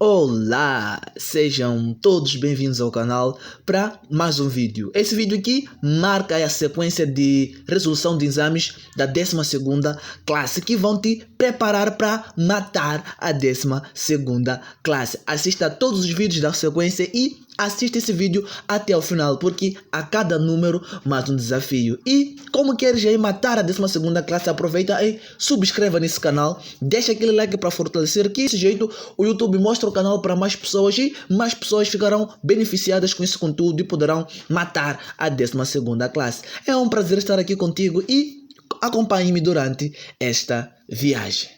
Olá, sejam todos bem-vindos ao canal para mais um vídeo. Esse vídeo aqui marca a sequência de resolução de exames da 12ª classe que vão te preparar para matar a 12ª classe. Assista a todos os vídeos da sequência e assista esse vídeo até o final, porque a cada número mais um desafio. E como queres aí matar a 12ª classe, aproveita e subscreva nesse canal, deixa aquele like para fortalecer, que desse jeito o YouTube mostra o canal para mais pessoas e mais pessoas ficarão beneficiadas com esse conteúdo e poderão matar a 12ª classe. É um prazer estar aqui contigo e acompanhe-me durante esta viagem.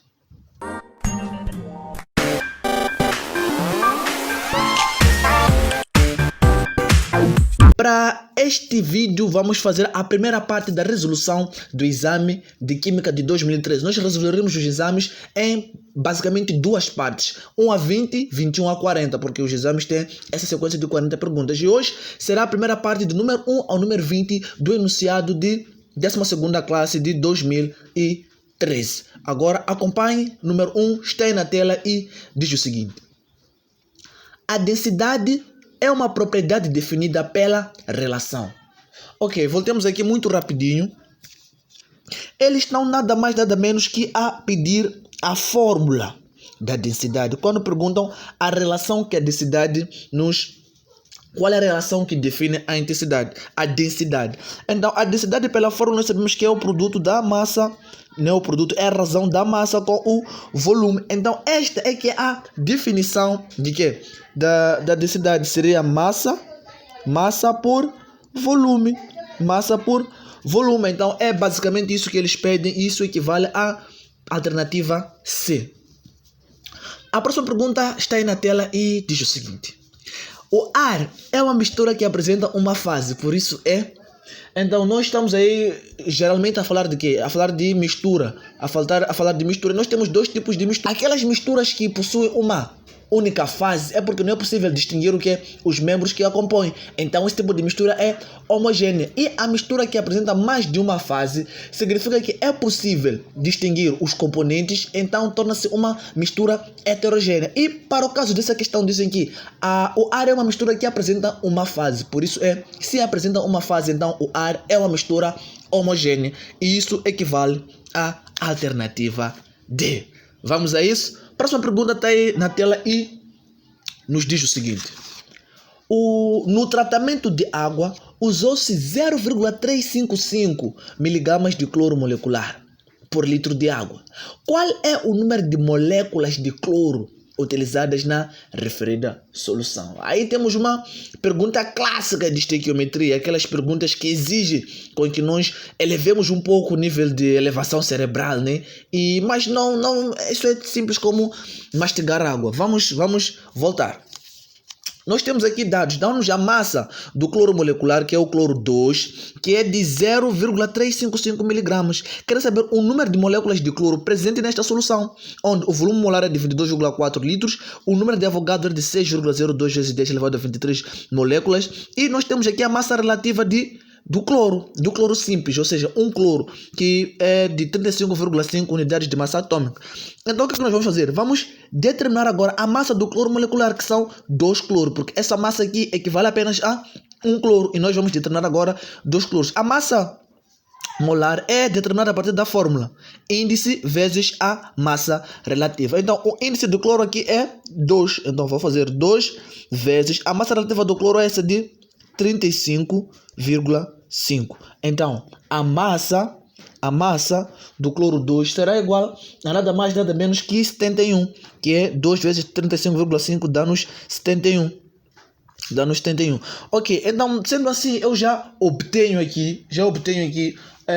Para este vídeo vamos fazer a primeira parte da resolução do exame de Química de 2013. Nós resolveremos os exames em basicamente duas partes, 1 a 20, 21 a 40, porque os exames têm essa sequência de 40 perguntas. E hoje será a primeira parte do número 1 ao número 20 do enunciado de 12ª classe de 2013. Agora acompanhe, número 1 está aí na tela e diz o seguinte: a densidade é uma propriedade definida pela relação. Ok, voltemos aqui muito rapidinho. Eles estão nada mais nada menos que a pedir a fórmula da densidade. Quando perguntam a relação que a densidade nos... Qual é a relação que define a intensidade? A densidade. Então, a densidade pela fórmula nós sabemos que é o produto da massa, não é o produto, é a razão da massa com o volume. Então, esta é que é a definição de quê? Da densidade. Seria massa por volume. Massa por volume. Então, é basicamente isso que eles pedem. Isso equivale à alternativa C. A próxima pergunta está aí na tela e diz o seguinte: o ar é uma mistura que apresenta uma fase, por isso é... Então nós estamos aí geralmente a falar de quê? A falar de mistura, a falar de mistura. Nós temos dois tipos de mistura. Aquelas misturas que possuem uma única fase é porque não é possível distinguir o que é os membros que a compõem. Então esse tipo de mistura é homogênea. E a mistura que apresenta mais de uma fase significa que é possível distinguir os componentes, então torna-se uma mistura heterogênea. E para o caso dessa questão dizem que o ar é uma mistura que apresenta uma fase. Por isso se apresenta uma fase, então o ar é uma mistura homogênea. E isso equivale à alternativa D. Vamos a isso? Próxima pergunta está aí na tela e nos diz o seguinte: no tratamento de água usou-se 0,355 mg de cloro molecular por litro de água. Qual é o número de moléculas de cloro utilizadas na referida solução? Aí temos uma pergunta clássica de estequiometria, aquelas perguntas que exigem com que nós elevemos um pouco o nível de elevação cerebral, né? Mas não, isso é simples como mastigar água. Vamos voltar. Nós temos aqui dados, dão-nos a massa do cloro molecular, que é o cloro 2, que é de 0,355 mg. Quero saber o número de moléculas de cloro presente nesta solução, onde o volume molar é de 22,4 litros, o número de Avogadro é de 6,02 vezes 10 elevado a 23 moléculas, e nós temos aqui a massa relativa do cloro simples, ou seja, um cloro que é de 35,5 unidades de massa atômica. Então o que nós vamos fazer? Vamos determinar agora a massa do cloro molecular, que são 2 cloros, porque essa massa aqui equivale apenas a 1 cloro, e nós vamos determinar agora 2 cloros. A massa molar é determinada a partir da fórmula índice vezes a massa relativa. Então o índice do cloro aqui é 2, então vou fazer 2 vezes a massa relativa do cloro, é essa de 35,5. Então a massa do cloro 2 será igual a nada mais nada menos que 71, que é 2 vezes 35,5 dá-nos 71. Ok, então sendo assim eu já obtenho aqui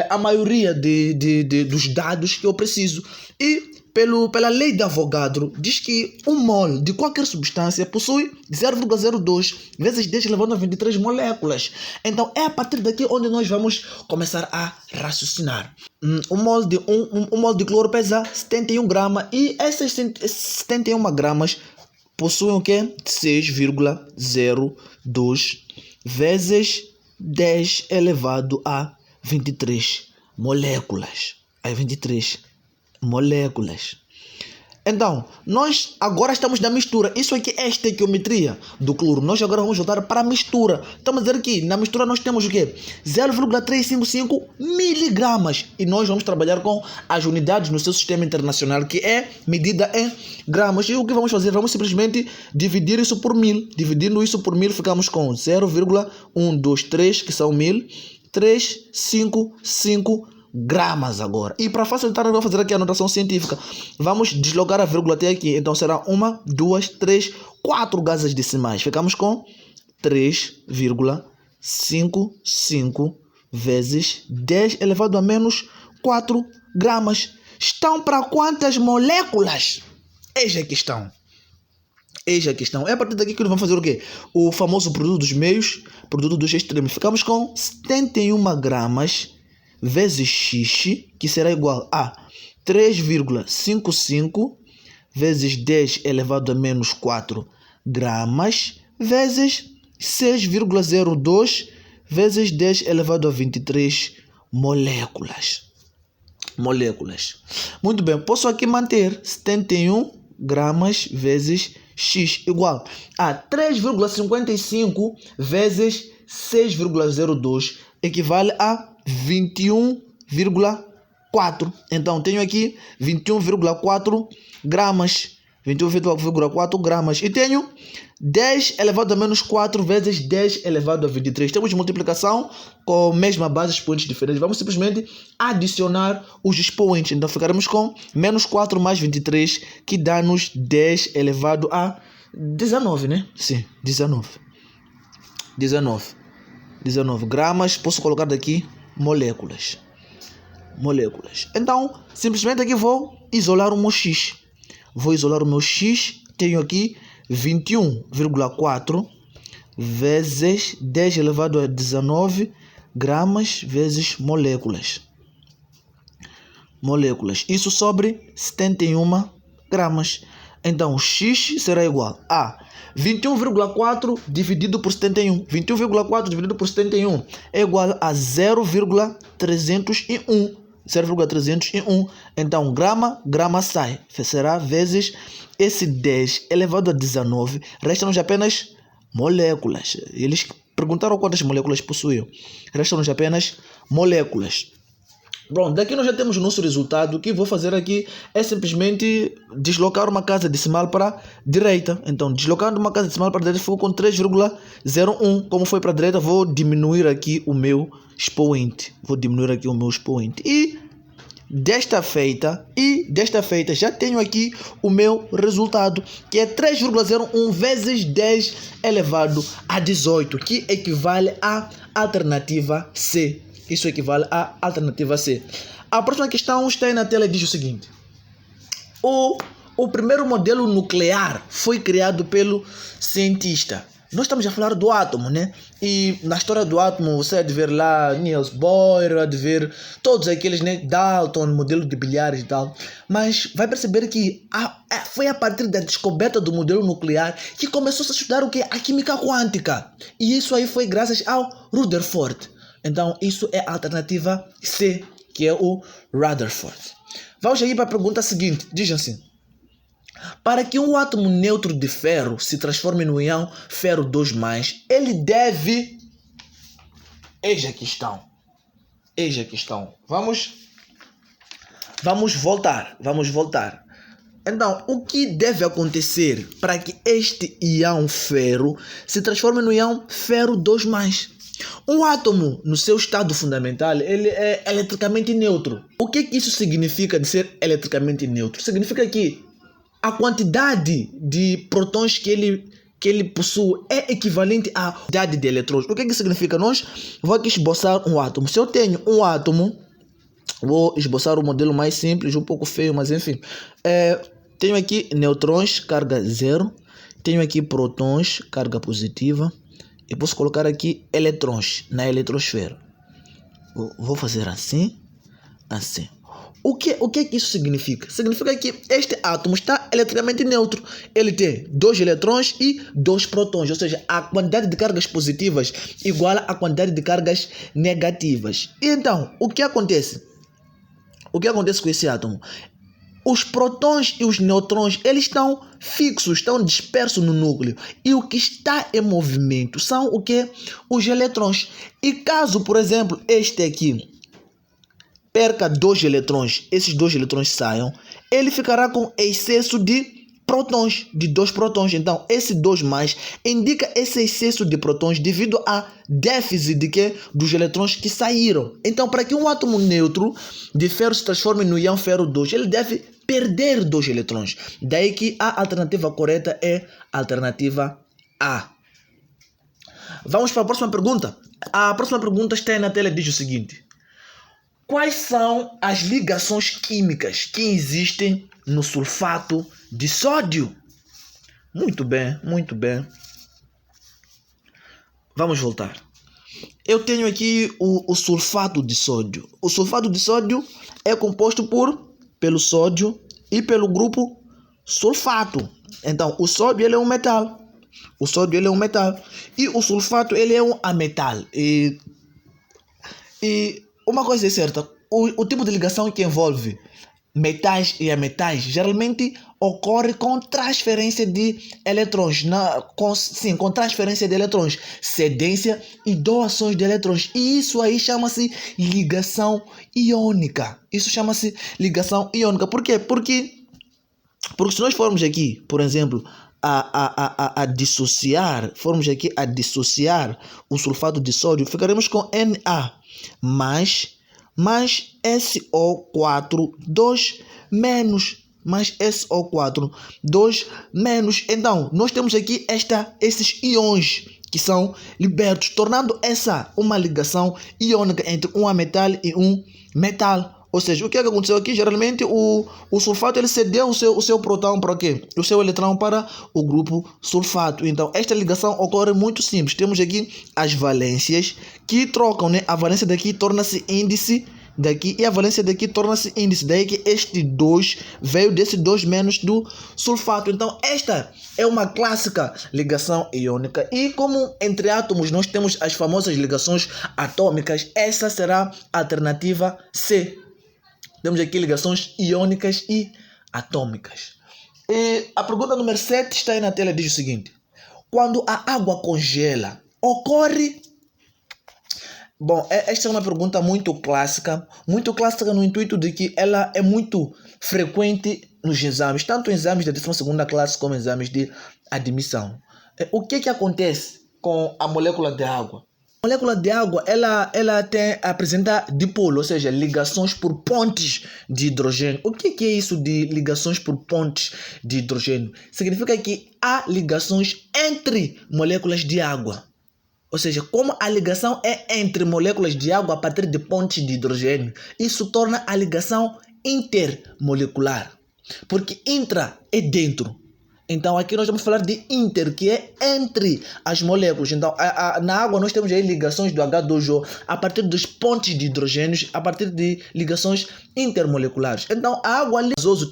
a maioria dos dados que eu preciso. E pela lei de Avogadro diz que um mol de qualquer substância possui 0,02 vezes 10 elevado a 23 moléculas. Então é a partir daqui onde nós vamos começar a raciocinar. Um mol de cloro pesa 71 gramas e essas 71 gramas possuem o quê? 6,02 vezes 10 elevado a 23 moléculas. Então, nós agora estamos na mistura. Isso aqui é a estequiometria do cloro. Nós agora vamos voltar para a mistura. Estamos a dizer que na mistura nós temos o quê? 0,355 miligramas. E nós vamos trabalhar com as unidades no seu sistema internacional, que é medida em gramas. E o que vamos fazer? Vamos simplesmente dividir isso por 1000. Dividindo isso por 1000, ficamos com 0,123, que são 1.355 gramas agora. E para facilitar, eu vou fazer aqui a anotação científica. Vamos deslocar a vírgula até aqui. Então será 1, 2, 3, 4 casas decimais. Ficamos com 3,55 vezes 10 elevado a menos 4 gramas. Estão para quantas moléculas? Eis a questão. Eis a questão. É a partir daqui que nós vamos fazer o quê? O famoso produto dos meios, produto dos extremos. Ficamos com 71 gramas vezes x, que será igual a 3,55 vezes 10 elevado a menos 4 gramas vezes 6,02 vezes 10 elevado a 23 moléculas. Muito bem, posso aqui manter 71 gramas vezes x igual a 3,55 vezes 6,02 equivale a 21,4. Então tenho aqui 21,4 gramas. 21,4 gramas. E tenho 10 elevado a menos 4 vezes 10 elevado a 23. Temos multiplicação com a mesma base, expoentes diferentes. Vamos simplesmente adicionar os expoentes. Então ficaremos com menos 4 mais 23, que dá-nos 10 elevado a 19, né? Sim, 19 gramas. Posso colocar daqui moléculas. Então, simplesmente aqui vou isolar o meu x. Tenho aqui 21,4 vezes 10 elevado a 19 gramas vezes moléculas. Isso sobre 71 gramas. Então, x será igual a 21,4 dividido por 71. 21,4 dividido por 71 é igual a 0,301. 0,301. Então, grama sai. Será vezes esse 10 elevado a 19. Restam-nos apenas moléculas. Eles perguntaram quantas moléculas possuíam. Restam-nos apenas moléculas. Pronto, daqui nós já temos o nosso resultado. O que vou fazer aqui é simplesmente deslocar uma casa decimal para a direita. Então, deslocando uma casa decimal para a direita, fico com 3,01. Como foi para a direita, vou diminuir aqui o meu expoente. E desta feita, já tenho aqui o meu resultado, que é 3,01 vezes 10 elevado a 18, que equivale à alternativa C. Isso equivale à alternativa C. A próxima questão está aí na tela e diz o seguinte. O primeiro modelo nuclear foi criado pelo cientista. Nós estamos a falar do átomo, né? E na história do átomo, você há de ver lá Niels Bohr, há de ver todos aqueles, né? Dalton, modelo de bilhares e tal. Mas vai perceber que foi a partir da descoberta do modelo nuclear que começou a estudar o quê? A química quântica. E isso aí foi graças ao Rutherford. Então, isso é a alternativa C, que é o Rutherford. Vamos aí para a pergunta seguinte. Diz assim. Para que um átomo neutro de ferro se transforme no íon ferro 2+, ele deve... Eis a questão. Vamos voltar. Então, o que deve acontecer para que este íon ferro se transforme no íon ferro 2+? Um átomo, no seu estado fundamental, ele é eletricamente neutro. O que isso significa de ser eletricamente neutro? Significa que a quantidade de prótons que ele possui é equivalente à quantidade de eletrões. O que isso significa? Vou aqui esboçar um átomo. Se eu tenho um átomo, vou esboçar o modelo mais simples, um pouco feio, mas enfim. Tenho aqui nêutrons, carga 0. Tenho aqui prótons, carga positiva. E posso colocar aqui eletrões na eletrosfera. Vou fazer assim. O que isso significa? Significa que este átomo está eletricamente neutro. Ele tem 2 eletrões e 2 prótons. Ou seja, a quantidade de cargas positivas iguala a quantidade de cargas negativas. E então, o que acontece? Com esse átomo? os prótons e os nêutrons, eles estão fixos, estão dispersos no núcleo. E o que está em movimento são o quê? Os elétrons. E caso, por exemplo, este aqui perca 2 eletrões, esses 2 eletrões saiam, ele ficará com excesso de prótons, de 2 prótons. Então, esse 2 mais indica esse excesso de prótons devido a déficit de quê? Dos eletrões que saíram. Então, para que um átomo neutro de ferro se transforme no íon ferro 2, ele deve perder 2 eletrões. Daí que a alternativa correta é a alternativa A. Vamos para a próxima pergunta. A próxima pergunta está aí na tela e diz o seguinte: quais são as ligações químicas que existem no sulfato de sódio? Muito bem, muito bem. Vamos voltar. Eu tenho aqui o sulfato de sódio. O sulfato de sódio é composto pelo sódio e pelo grupo sulfato. Então, o sódio ele é um metal. O sódio ele é um metal. E o sulfato ele é um ametal. E uma coisa é certa, o tipo de ligação que envolve metais e ametais geralmente ocorre com transferência de elétrons, com transferência de elétrons, cedência e doações de elétrons. E isso aí chama-se ligação iônica. Isso chama-se ligação iônica. Por quê? Porque se nós formos aqui, por exemplo, a dissociar o sulfato de sódio, ficaremos com Na mais SO4 2 menos, mais SO4 2 menos. Então, nós temos aqui esses íons que são libertos, tornando essa uma ligação iônica entre um ametal e um metal. Ou seja, o que aconteceu aqui? Geralmente o sulfato ele cedeu o seu próton para o quê? O seu eletrão para o grupo sulfato. Então, esta ligação ocorre muito simples. Temos aqui as valências que trocam, né? A valência daqui torna-se índice daqui e a valência daqui torna-se índice. Daí que este 2 veio desse 2 menos do sulfato. Então, esta é uma clássica ligação iônica. E como entre átomos nós temos as famosas ligações atômicas, essa será a alternativa C. Temos aqui ligações iônicas e atômicas. E a pergunta número 7 está aí na tela e diz o seguinte: quando a água congela, ocorre... Bom, esta é uma pergunta muito clássica no intuito de que ela é muito frequente nos exames, tanto em exames de 12ª classe como em exames de admissão. O que acontece com a molécula de água? A molécula de água ela apresenta dipolo, ou seja, ligações por pontes de hidrogênio. O que é isso de ligações por pontes de hidrogênio? Significa que há ligações entre moléculas de água. Ou seja, como a ligação é entre moléculas de água a partir de pontes de hidrogênio, isso torna a ligação intermolecular. Porque intra é dentro. Então aqui nós vamos falar de inter, que é entre as moléculas. Então na água nós temos aí ligações do H2O a partir dos pontes de hidrogênios, a partir de ligações intermoleculares. Então a água gasosa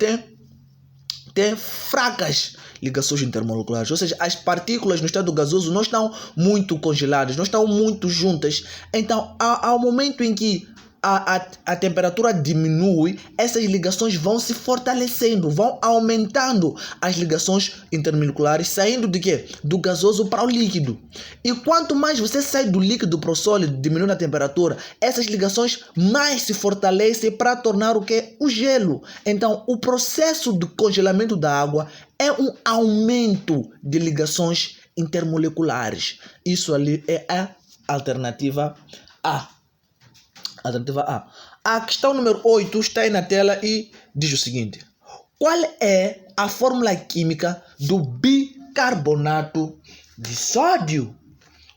tem fracas ligações intermoleculares, ou seja, as partículas no estado gasoso não estão muito congeladas, não estão muito juntas. Então ao momento em que a temperatura diminui, essas ligações vão se fortalecendo, vão aumentando as ligações intermoleculares, saindo de quê? Do gasoso para o líquido. E quanto mais você sai do líquido para o sólido, diminuindo a temperatura, essas ligações mais se fortalecem para tornar o quê? O gelo. Então, o processo do congelamento da água é um aumento de ligações intermoleculares. Isso ali é a alternativa A. Alternativa A. A questão número 8 está aí na tela e diz o seguinte: qual é a fórmula química do bicarbonato de sódio?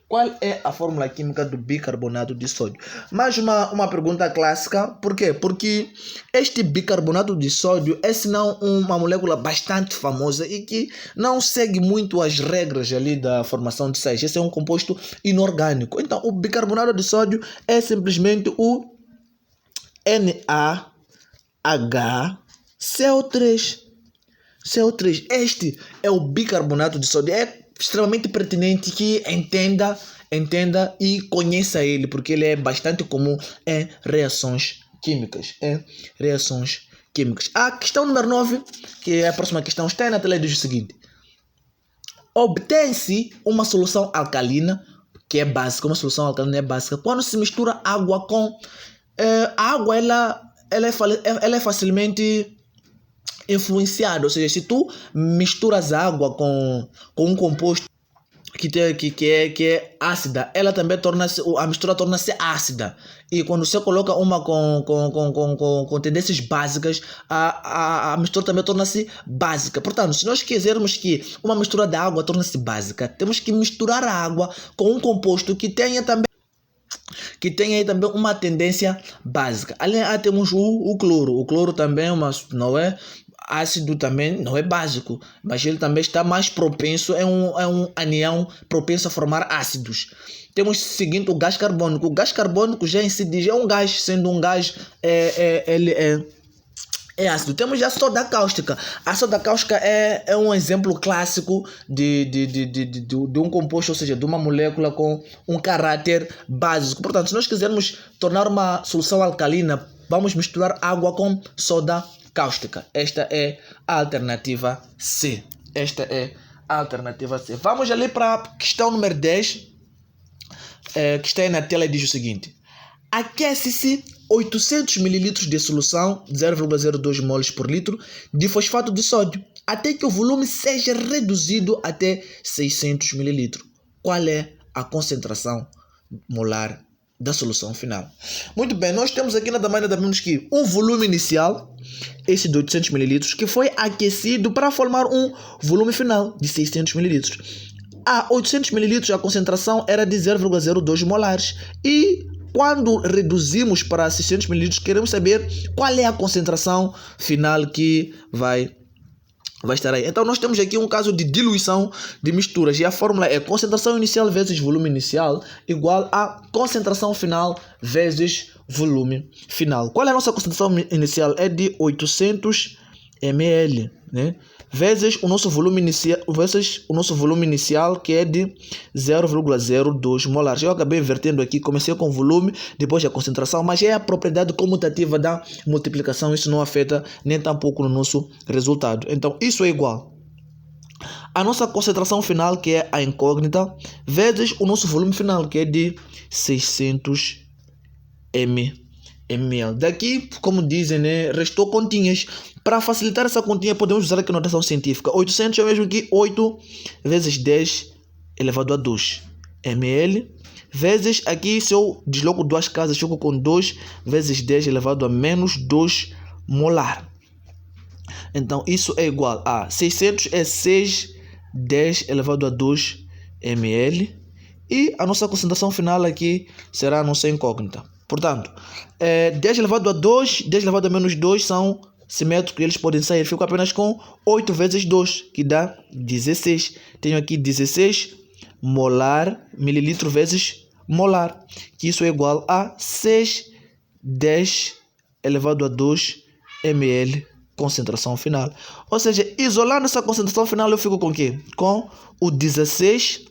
Qual é a fórmula química do bicarbonato de sódio? Mais uma pergunta clássica. Por quê? Porque este bicarbonato de sódio é senão uma molécula bastante famosa e que não segue muito as regras ali da formação de sais. Esse é um composto inorgânico. Então, o bicarbonato de sódio é simplesmente o NaHCO3. CO3. Este é o bicarbonato de sódio. É extremamente pertinente que entenda e conheça ele, porque ele é bastante comum em reações químicas. químicas. A questão número 9, que é a próxima questão, está aí na tela e diz o seguinte. Obtém-se uma solução alcalina, que é básica, uma solução alcalina é básica, quando se mistura água com... a água, ela é facilmente influenciada, ou seja, se tu misturas água com um composto que é ácida, ela também a mistura torna-se ácida. E quando você coloca uma com tendências básicas, a mistura também torna-se básica. Portanto, se nós quisermos que uma mistura da água torne-se básica, temos que misturar a água com um composto que tenha também uma tendência básica. Além temos o cloro. O cloro também não é ácido, também não é básico, mas ele também está mais propenso, é um anião propenso a formar ácidos. Temos o seguinte, o gás carbônico. O gás carbônico já em si diz, é um gás, sendo um gás, ele é ácido. Temos já a soda cáustica. A soda cáustica é um exemplo clássico de um composto, ou seja, de uma molécula com um caráter básico. Portanto, se nós quisermos tornar uma solução alcalina, vamos misturar água com soda cáustica. Esta é a alternativa C. Vamos ali para a questão número 10, que está aí na tela e diz o seguinte. Aquece-se 800 ml de solução, 0,02 moles por litro, de fosfato de sódio, até que o volume seja reduzido até 600 ml. Qual é a concentração molar da solução final? Muito bem, nós temos aqui nada mais nada menos que um volume inicial, esse de 800 ml, que foi aquecido para formar um volume final de 600 ml. A 800 ml a concentração era de 0,02 molares e quando reduzimos para 600 ml, queremos saber qual é a concentração final que vai estar aí. Então nós temos aqui um caso de diluição de misturas e a fórmula é concentração inicial vezes volume inicial igual a concentração final vezes volume final. Qual é a nossa concentração inicial? É de 800 ml, né? Vezes o nosso volume inicial, que é de 0,02 molares. Eu acabei invertendo aqui, comecei com o volume, depois a concentração, mas é a propriedade comutativa da multiplicação, isso não afeta nem tampouco no nosso resultado. Então isso é igual a nossa concentração final, que é a incógnita, vezes o nosso volume final, que é de 600 ml. Daqui, como dizem, né, restou continhas. Para facilitar essa continha, podemos usar aqui a notação científica. 800 é o mesmo que 8 vezes 10 elevado a 2 ml. Vezes, aqui se eu desloco duas casas, fico com 2 vezes 10 elevado a menos 2 molar. Então, isso é igual a 600 é 6 10 elevado a 2 ml. E a nossa concentração final aqui será a nossa incógnita. Portanto, 10 elevado a 2, 10 elevado a menos 2 são simétricos, eles podem sair. Fico apenas com 8 vezes 2, que dá 16. Tenho aqui 16 molar, mililitro vezes molar, que isso é igual a 6 10 elevado a 2 ml, concentração final. Ou seja, isolando essa concentração final, eu fico com o quê? Com o 16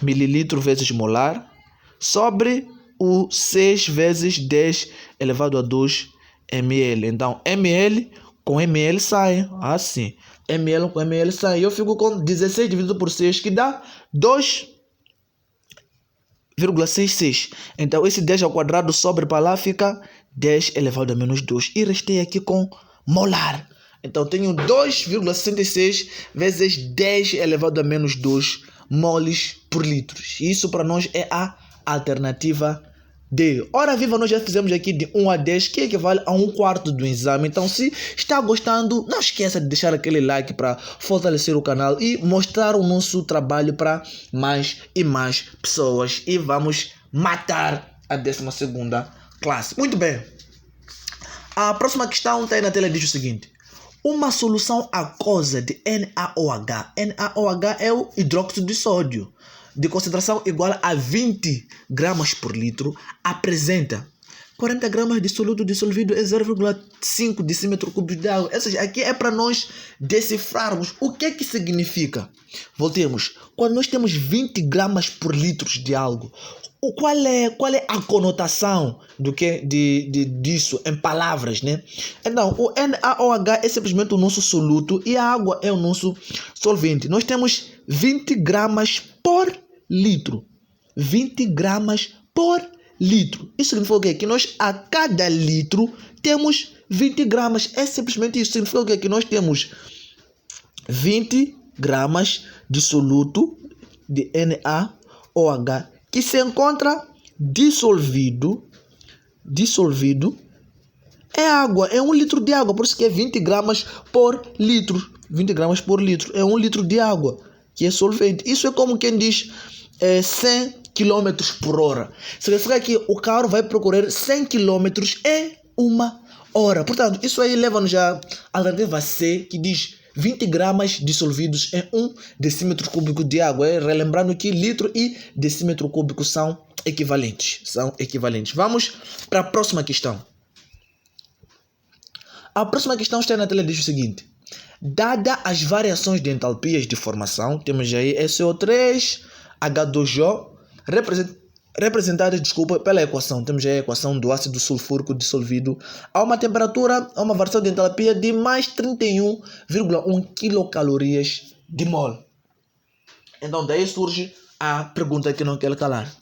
mililitro vezes molar sobre o 6 vezes 10 elevado a 2 ml. Então, ml com ml sai. Assim. ml com ml sai. Eu fico com 16 dividido por 6, que dá 2,66. Então, esse 10 ao quadrado sobre para lá fica 10 elevado a menos 2. E restei aqui com molar. Então, tenho 2,66 vezes 10 elevado a menos 2 moles por litro. Isso para nós é a alternativa D. Ora viva, nós já fizemos aqui de 1 a 10, que equivale a 1/4 do exame. Então, se está gostando, não esqueça de deixar aquele like para fortalecer o canal e mostrar o nosso trabalho para mais e mais pessoas. E vamos matar a 12ª classe. Muito bem. A próxima questão está aí na tela e diz o seguinte. Uma solução aquosa de NaOH. NaOH é o hidróxido de sódio, de concentração igual a 20 gramas por litro, apresenta 40 gramas de soluto dissolvido é 0,5 decímetro cúbico de água. Ou seja, aqui é para nós decifrarmos o que é que significa. Voltemos. Quando nós temos 20 gramas por litro de algo, qual é a conotação disso em palavras, né? Então, o NaOH é simplesmente o nosso soluto e a água é o nosso solvente. Nós temos 20 gramas por litro. 20 gramas por litro. Isso significa o quê? Que nós, a cada litro, temos 20 gramas. É simplesmente isso. Significa o quê? Que nós temos 20 gramas de soluto de NaOH que se encontra dissolvido é água, é 1 litro de água, por isso que é 20 gramas por litro. 20 gramas por litro é 1 litro de água, que é solvente. Isso é como quem diz 100 km por hora. Significa que o carro vai percorrer 100 km em 1 hora. Portanto, isso aí leva-nos à alternativa C, que diz 20 gramas dissolvidos em 1 decímetro cúbico de água. Relembrando que litro e decímetro cúbico são equivalentes. Vamos para a próxima questão. A próxima questão está na tela e diz o seguinte. Dada as variações de entalpias de formação, temos aí SO3, H2O, representadas, pela equação. Temos aí a equação do ácido sulfúrico dissolvido a uma temperatura, a uma variação de entalpia de mais 31,1 quilocalorias de mol. Então daí surge a pergunta que não quer calar.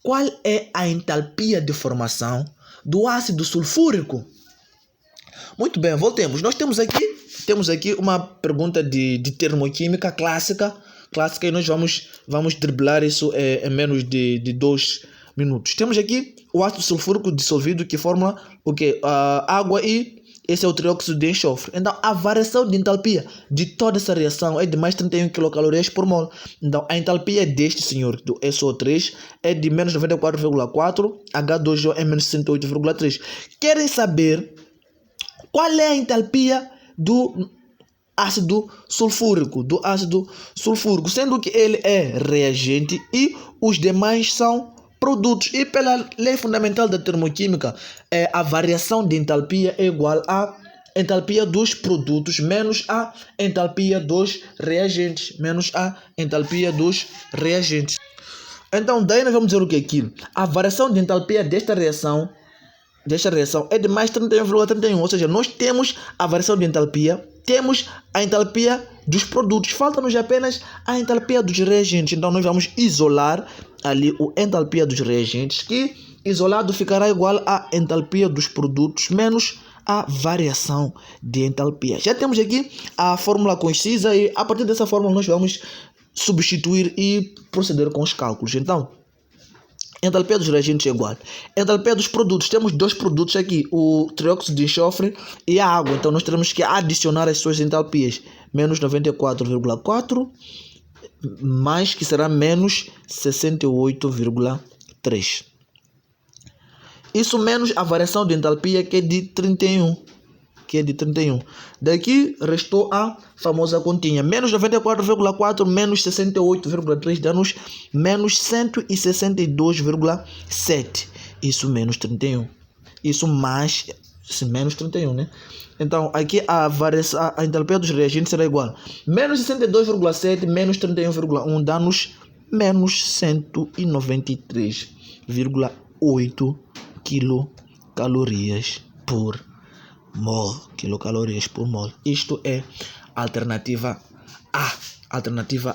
Qual é a entalpia de formação do ácido sulfúrico? Muito bem, voltemos. Nós temos aqui uma pergunta de termoquímica clássica e nós vamos driblar isso em menos de 2 minutos. Temos aqui o ácido sulfúrico dissolvido que forma o que? Água e esse é o trióxido de enxofre. Então a variação de entalpia de toda essa reação é de mais 31 quilocalorias por mol. Então a entalpia deste senhor, do SO3, é de menos 94,4, H2O é menos 68,3. Querem saber qual é a entalpia do ácido sulfúrico, sendo que ele é reagente e os demais são produtos. E pela lei fundamental da termoquímica, a variação de entalpia é igual à entalpia dos produtos menos a entalpia dos reagentes, Então, daí nós vamos dizer o que aqui? A variação de entalpia desta reação é de mais 31,31, ou seja, nós temos a variação de entalpia, temos a entalpia dos produtos, falta-nos apenas a entalpia dos reagentes. Então nós vamos isolar ali o entalpia dos reagentes, que isolado ficará igual à entalpia dos produtos menos a variação de entalpia. Já temos aqui a fórmula concisa e a partir dessa fórmula nós vamos substituir e proceder com os cálculos. Então, entalpia dos reagentes é igual. Entalpia dos produtos. Temos 2 produtos aqui, o trióxido de enxofre e a água. Então nós teremos que adicionar as suas entalpias. Menos 94,4 mais que será menos 68,3. Isso menos a variação de entalpia que é de 31. Daqui restou a famosa continha. Menos 94,4 menos 68,3 dá-nos menos 162,7. Isso menos 31. Isso mais menos 31, né? Então aqui a entalpia dos reagentes será igual. Menos 62,7 menos 31,1 dá-nos menos 193,8 quilocalorias por mol. Isto é a alternativa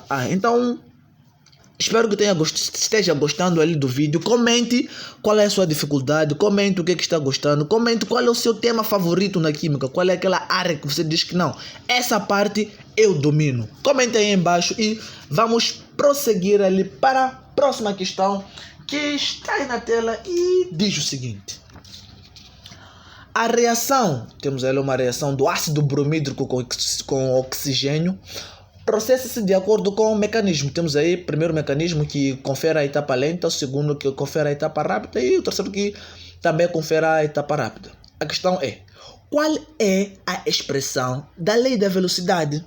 A. Então, espero que esteja gostando ali do vídeo. Comente qual é a sua dificuldade, comente o que está gostando, comente qual é o seu tema favorito na química, qual é aquela área que você diz que não, essa parte eu domino. Comente aí embaixo e vamos prosseguir ali para a próxima questão que está aí na tela e diz o seguinte. A reação, temos ali uma reação do ácido bromídrico com oxigênio, processa-se de acordo com o mecanismo. Temos aí o primeiro mecanismo que confere a etapa lenta, o segundo que confere a etapa rápida e o terceiro que também confere a etapa rápida. A questão é, qual é a expressão da lei da velocidade?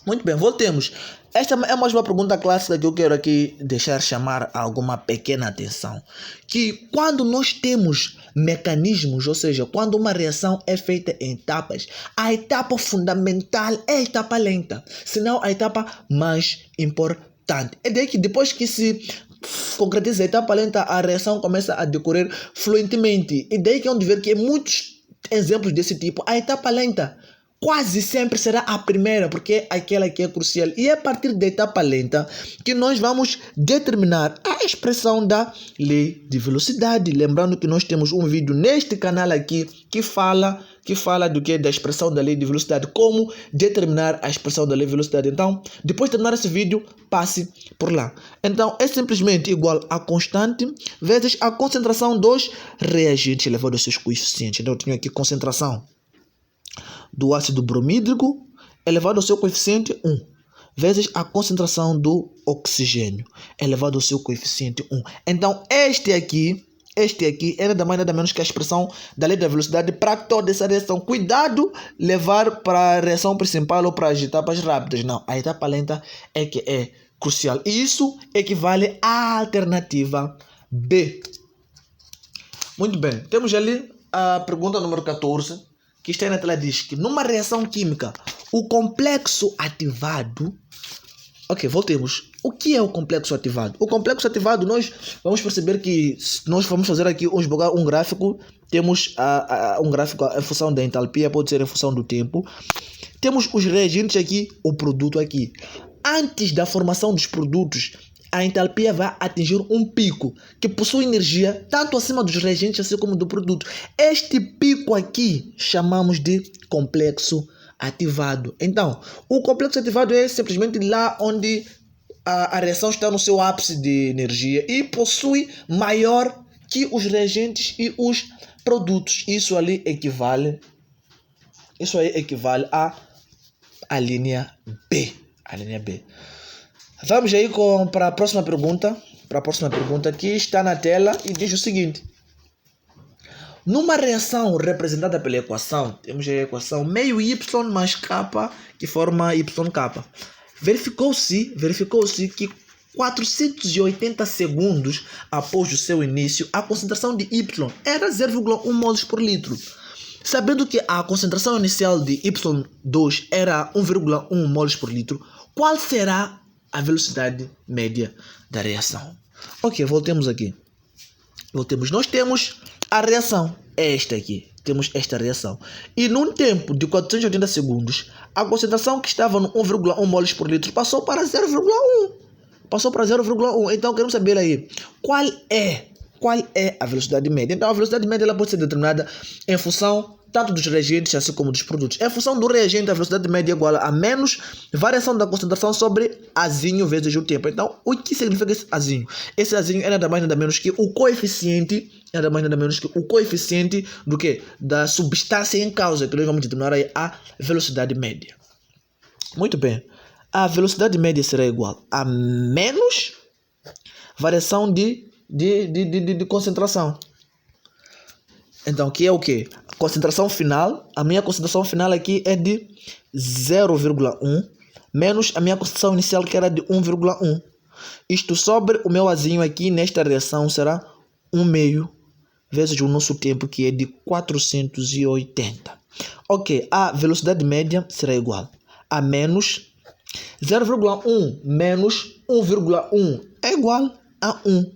Muito bem, voltemos. Esta é mais uma pergunta clássica que eu quero aqui deixar chamar alguma pequena atenção. Que quando nós temos mecanismos, ou seja, quando uma reação é feita em etapas, a etapa fundamental é a etapa lenta, senão a etapa mais importante. É daí que depois que se concretiza a etapa lenta, a reação começa a decorrer fluentemente. E daí que é onde ver que muitos exemplos desse tipo, a etapa lenta quase sempre será a primeira, porque é aquela que é crucial. E é a partir da etapa lenta que nós vamos determinar a expressão da lei de velocidade. Lembrando que nós temos um vídeo neste canal aqui que fala do que? Da expressão da lei de velocidade, como determinar a expressão da lei de velocidade. Então, depois de terminar esse vídeo, passe por lá. Então, é simplesmente igual a constante vezes a concentração dos reagentes elevado aos seus coeficientes. Então, eu tenho aqui concentração do ácido bromídrico elevado ao seu coeficiente 1, vezes a concentração do oxigênio elevado ao seu coeficiente 1. Então, este aqui é nada mais nada menos que a expressão da lei da velocidade para toda essa reação. Cuidado levar para a reação principal ou para as etapas rápidas. Não, a etapa lenta é que é crucial. E isso equivale à alternativa B. Muito bem, temos ali a pergunta número 14. Que está aí na tela, diz que numa reação química, o complexo ativado... Ok, voltemos. O que é o complexo ativado? O complexo ativado, nós vamos perceber que nós vamos fazer aqui um gráfico. Temos um gráfico em função da entalpia, pode ser em função do tempo. Temos os reagentes aqui, o produto aqui. Antes da formação dos produtos, a entalpia vai atingir um pico que possui energia tanto acima dos reagentes assim como do produto. Este pico aqui chamamos de complexo ativado. Então, o complexo ativado é simplesmente lá onde a reação está no seu ápice de energia e possui maior que os reagentes e os produtos. Isso aí equivale à linha B. A linha B. Vamos aí para a próxima pergunta. Que está na tela e diz o seguinte. Numa reação representada pela equação, temos a equação meio y mais k, que forma yk. Verificou-se que 480 segundos após o seu início, a concentração de y era 0,1 mols por litro. Sabendo que a concentração inicial de y2 era 1,1 mols por litro, qual será a velocidade média da reação? Ok, voltemos aqui. Nós temos a reação, é esta aqui. Temos esta reação. E num tempo de 480 segundos, a concentração que estava no 1,1 mols por litro passou para 0,1. Então, queremos saber aí, qual é a velocidade média? Então, a velocidade média ela pode ser determinada em função tanto dos reagentes assim como dos produtos. Em função do reagente, a velocidade média é igual a menos variação da concentração sobre azinho vezes o tempo. Então, o que significa esse azinho? Esse azinho é nada mais nada menos que o coeficiente, do que? Da substância em causa, que nós vamos determinar aí a velocidade média. Muito bem. A velocidade média será igual a menos variação de concentração. Então, que é o quê? Concentração final, a minha concentração final aqui é de 0,1 menos a minha concentração inicial que era de 1,1. Isto sobre o meu azinho aqui nesta reação será 1/2 vezes o nosso tempo que é de 480. Ok, a velocidade média será igual a menos 0,1 menos 1,1 é igual a 1.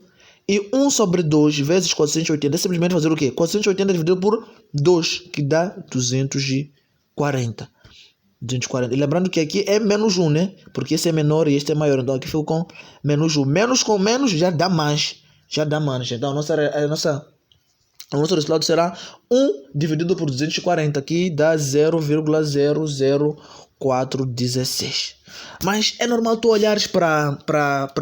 E 1 sobre 2 vezes 480 é simplesmente fazer o quê? 480 dividido por 2, que dá 240. E lembrando que aqui é menos 1, né? Porque esse é menor e este é maior. Então aqui fico com menos 1. Menos com menos já dá mais. Então o nosso resultado será 1 dividido por 240, que dá 0,00416. Mas é normal tu olhares para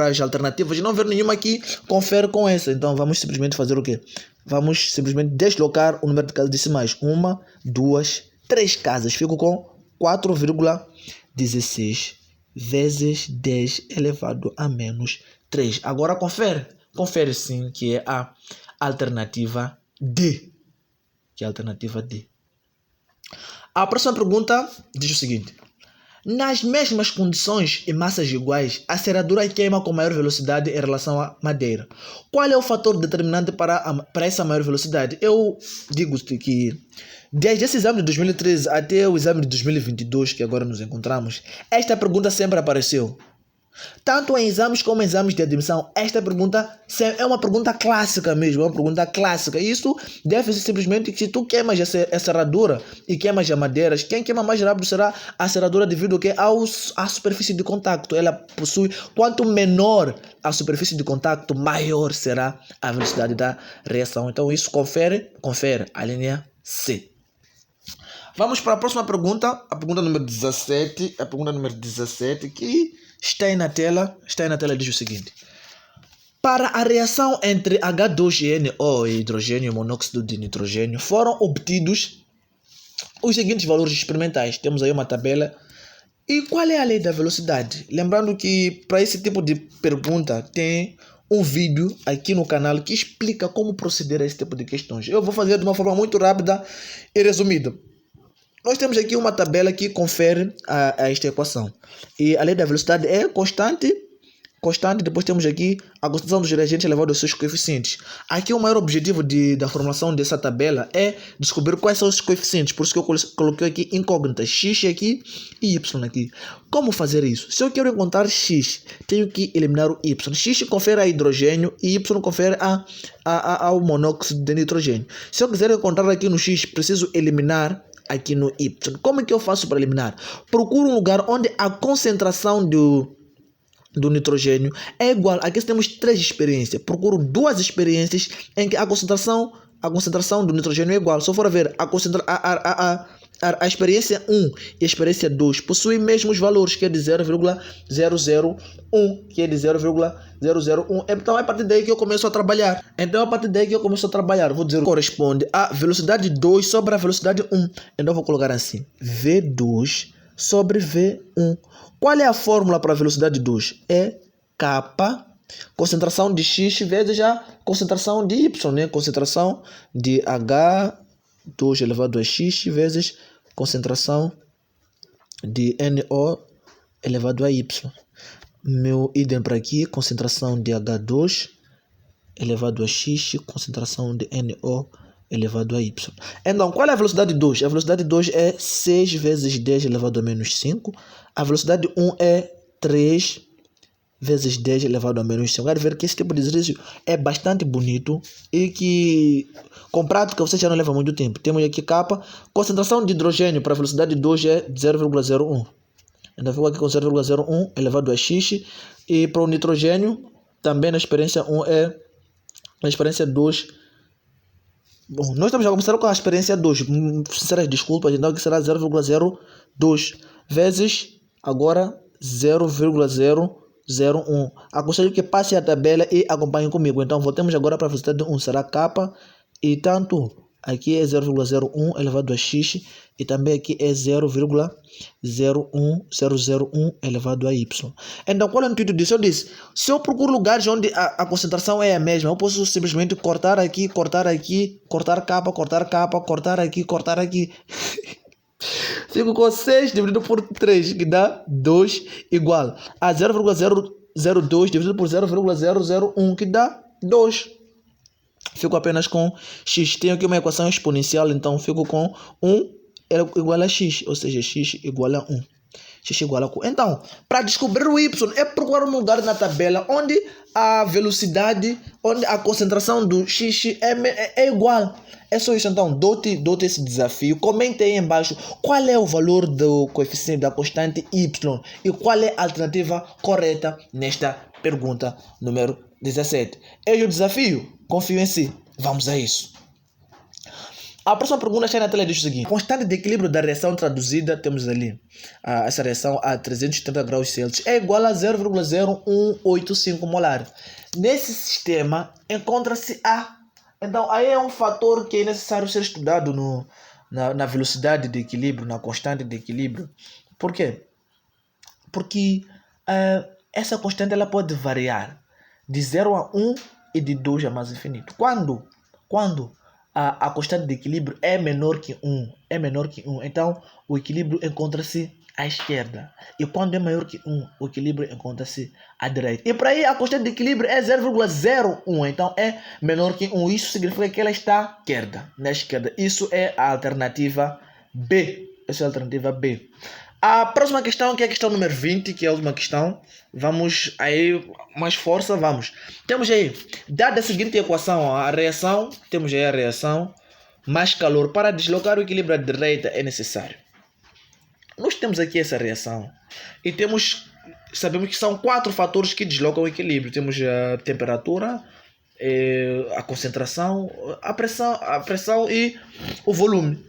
as alternativas e não ver nenhuma aqui confere com essa. Então vamos simplesmente fazer o quê? Vamos simplesmente deslocar o número de casas decimais. 1, 2, 3 casas. Fico com 4,16 vezes 10 elevado a menos 3. Agora confere. Confere sim que é a alternativa D. A próxima pergunta diz o seguinte. Nas mesmas condições e massas iguais, a serradura queima com maior velocidade em relação à madeira. Qual é o fator determinante para essa maior velocidade? Eu digo-te que desde esse exame de 2013 até o exame de 2022, que agora nos encontramos, esta pergunta sempre apareceu. Tanto em exames como em exames de admissão, esta pergunta é uma pergunta clássica mesmo, é uma pergunta clássica. Isso deve-se simplesmente que se tu queimas a serradura e queimas a madeira, quem queima mais rápido será a serradura devido à superfície de contacto. Ela possui, quanto menor a superfície de contacto, maior será a velocidade da reação. Então isso confere a linha C. Vamos para a próxima pergunta, a pergunta número 17, que está aí na tela, diz o seguinte: para a reação entre H2NO e hidrogênio e monóxido de nitrogênio foram obtidos os seguintes valores experimentais. Temos aí uma tabela. E qual é a lei da velocidade? Lembrando que para esse tipo de pergunta tem um vídeo aqui no canal que explica como proceder a esse tipo de questões. Eu vou fazer de uma forma muito rápida e resumida. Nós temos aqui uma tabela que confere a esta equação. E a lei da velocidade é constante. Depois temos aqui a concentração dos reagentes elevado aos seus coeficientes. Aqui o maior objetivo da formulação dessa tabela é descobrir quais são os coeficientes. Por isso que eu coloquei aqui incógnitas. X aqui e Y aqui. Como fazer isso? Se eu quero encontrar X, tenho que eliminar o Y. X confere a hidrogênio e Y confere ao monóxido de nitrogênio. Se eu quiser encontrar aqui no X, preciso eliminar aqui no Y. Como é que eu faço para eliminar? Procuro um lugar onde a concentração do nitrogênio é igual. Aqui temos 3 experiências. Procuro 2 experiências em que a concentração do nitrogênio é igual. Se eu for ver a experiência 1 e a experiência 2 possuem mesmos valores, que é de 0,001, Então é a partir daí que eu começo a trabalhar. Vou dizer, corresponde à velocidade 2 sobre a velocidade 1. Então vou colocar assim: V2 sobre V1. Qual é a fórmula para a velocidade 2? É K, concentração de X vezes a concentração de Y, né? Concentração de H2 elevado a X vezes concentração de NO elevado a Y. Meu idem para aqui, concentração de H2 elevado a X, concentração de NO elevado a Y. Então, qual é a velocidade 2? A velocidade 2 é 6 vezes 10 elevado a menos 5. A velocidade 1 é 3 vezes 10 elevado a menos 5. Quero ver que esse tipo de exercício é bastante bonito e que com prática você já não leva muito tempo. Temos aqui K. Concentração de hidrogênio para a velocidade 2 é 0,01. Então, fico aqui com 0,01 elevado a X. E para o nitrogênio, também na experiência 1 é... Na experiência 2... Bom, nós estamos a começar com a experiência 2. Sinceras desculpas, então que será 0,02 vezes agora 0,001. Aconselho que passe a tabela e acompanhem comigo. Então voltemos agora para a velocidade 1. Será K e tanto aqui é 0,01 elevado a X e também aqui é 0,001 elevado a Y. Então qual é o intuito disso? Eu disse, se eu procuro lugares onde a concentração é a mesma, eu posso simplesmente cortar aqui, cortar K, cortar aqui. Fico com 6 dividido por 3, que dá 2, igual a 0,002 dividido por 0,001, que dá 2. Fico apenas com x. Tenho aqui uma equação exponencial, então fico com 1 igual a x, ou seja, x igual a 1. X igual a 1. Então, para descobrir o y, é procurar um lugar na tabela onde a velocidade, onde a concentração do x é igual. É só isso. Então, dote esse desafio. Comente aí embaixo qual é o valor do coeficiente da constante y e qual é a alternativa correta nesta pergunta número 17. Eis o desafio. Confio em si. Vamos a isso. A próxima pergunta está na tela e diz o seguinte: a constante de equilíbrio da reação traduzida, temos ali essa reação a 330 graus Celsius, é igual a 0,0185 molar. Nesse sistema encontra-se A. Então aí é um fator que é necessário ser estudado na velocidade de equilíbrio, na constante de equilíbrio. Por quê? Porque essa constante ela pode variar de 0 a 1 e de 2 a mais infinito. Quando a constante de equilíbrio é menor que 1, então o equilíbrio encontra-se à esquerda. E quando é maior que 1, o equilíbrio encontra-se à direita. E para aí a constante de equilíbrio é 0,01. Então é menor que 1. Isso significa que ela está à esquerda. Na esquerda. Isso é a alternativa B. Essa é a alternativa B. A próxima questão, que é a questão número 20, que é a última questão. Vamos aí, mais força, vamos. Temos aí, dada a seguinte equação, a reação, temos aí a reação, mais calor. Para deslocar o equilíbrio à direita é necessário. Nós temos aqui essa reação e sabemos que são 4 fatores que deslocam o equilíbrio. Temos a temperatura, a concentração, a pressão e o volume.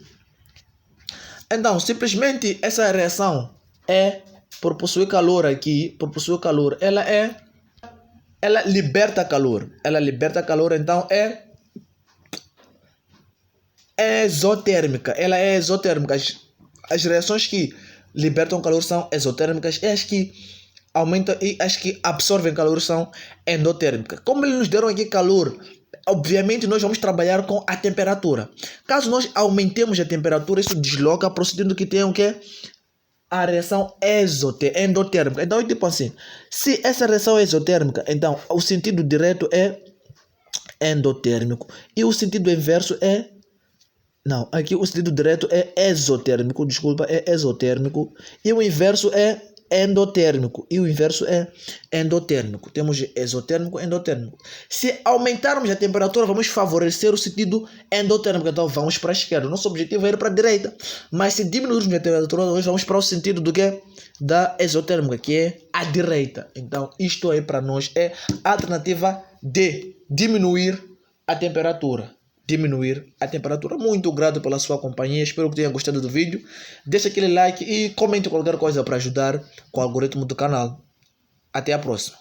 Então, simplesmente essa reação por possuir calor aqui, ela liberta calor. Ela liberta calor, então é exotérmica. Ela é exotérmica. As reações que libertam calor são exotérmicas e as que aumentam e as que absorvem calor são endotérmicas. Como eles nos deram aqui calor, obviamente nós vamos trabalhar com a temperatura. Caso nós aumentemos a temperatura, isso desloca para o sentido que tem o quê? A reação endotérmica. Então, tipo assim, se essa reação é exotérmica, então o sentido direto é endotérmico e o sentido inverso é... Não, aqui o sentido direto é exotérmico, desculpa, é exotérmico e o inverso é endotérmico. Temos exotérmico e endotérmico. Se aumentarmos a temperatura, vamos favorecer o sentido endotérmico. Então vamos para a esquerda. Nosso objetivo é ir para a direita. Mas se diminuirmos a temperatura, nós vamos para o sentido do quê? Da exotérmica, que é a direita. Então isto aí para nós é a alternativa D. Diminuir a temperatura. Muito grato pela sua companhia. Espero que tenha gostado do vídeo. Deixa aquele like e comente qualquer coisa para ajudar com o algoritmo do canal. Até a próxima.